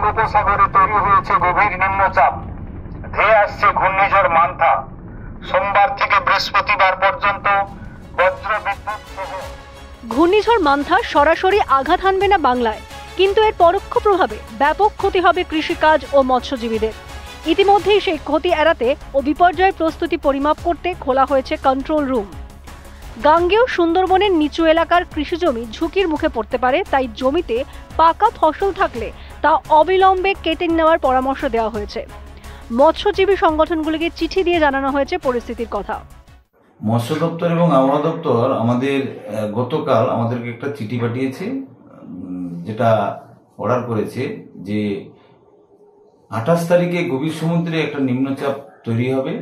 বঙ্গোপসাগরে তৈরি হয়েছে গভীর নিম্নচাপ। ধেয়ে আসছে ঘূর্ণিঝড় মান্থা। সোমবার থেকে বৃহস্পতিবার পর্যন্ত বজ্র বিদ্যুৎ সহ ঘূর্ণিঝড় মান্থা সরাসরি আঘাত হানবে না বাংলায়, কিন্তু এর পরোক্ষ প্রভাবে ব্যাপক ক্ষতি হবে কৃষিকাজ ও মৎস্যজীবীদের। ইতিমধ্যেই সেই ক্ষতি এড়াতে ও বিপর্যয় প্রস্তুতি পরিমাপ করতে খোলা হয়েছে কন্ট্রোল রুম। গাঙ্গেয় সুন্দরবনের নিচু এলাকার কৃষিজমি ঝুঁকির মুখে পড়তে পারে, তাই জমিতে পাকা ফসল থাকলে তা অবিলম্বে কেটে নেওয়ার পরামর্শ দেওয়া হয়েছে। মৎস্যজীবী সংগঠনগুলিকে চিঠি দিয়ে জানানো হয়েছে পরিস্থিতির কথা। মৎস্য দপ্তর এবং আবহাওয়া দপ্তর আমাদের গতকাল আমাদেরকে একটা চিঠি পাঠিয়েছে, যেটা অর্ডার করেছে যে 28 তারিখে গভীর সমুদ্রে একটা নিম্নচাপ তৈরি হবে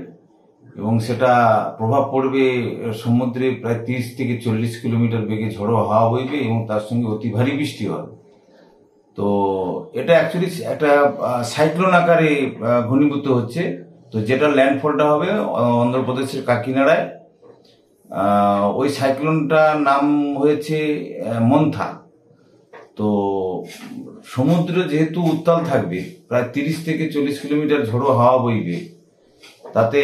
এবং সেটা প্রভাব পড়বে সমুদ্রে প্রায় 30 থেকে 40 কিলোমিটার বেগে ঝড়ো হাওয়া বইবে এবং তার সঙ্গে অতি ভারী বৃষ্টি হবে। তো এটা অ্যাকচুয়ালি একটা সাইক্লোন আকারে ঘনীভূত হচ্ছে। তো যেটা ল্যান্ডফলটা হবে অন্ধ্রপ্রদেশের কাকিনাড়ায়। ওই সাইক্লোনটার নাম হয়েছে মন্থা। তো সমুদ্র যেহেতু উত্তাল থাকবে, প্রায় 30 থেকে 40 কিলোমিটার ঝড়ো হাওয়া বইবে, তাতে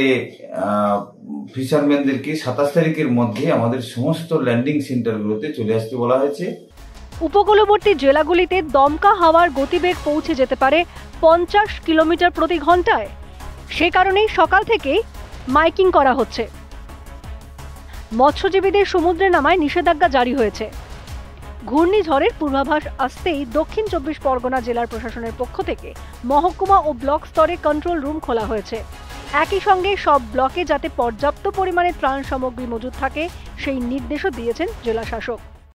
ফিশারম্যানদেরকে 27 তারিখের মধ্যে আমাদের সমস্ত ল্যান্ডিং সেন্টারগুলোতে চলে আসতে বলা হয়েছে। উপকূলবর্তী জেলাগুলিতে দমকা হাওয়ার গতিবেগ পৌঁছে যেতে পারে 50 কিলোমিটার প্রতি ঘন্টায়। সে কারণেই সকাল থেকেই মাইকিং করা হচ্ছে। মৎস্যজীবীদের সমুদ্রে নামায় নিষেধাজ্ঞা জারি হয়েছে। ঘূর্ণিঝড়ের পূর্বাভাস আসতেই দক্ষিণ 24 পরগনা জেলার প্রশাসনের পক্ষ থেকে মহকুমা ও ব্লক স্তরে কন্ট্রোল রুম খোলা হয়েছে। একই সঙ্গে সব ব্লকে যাতে পর্যাপ্ত পরিমাণে ত্রাণ সামগ্রী মজুদ থাকে সেই নির্দেশও দিয়েছেন জেলা শাসক।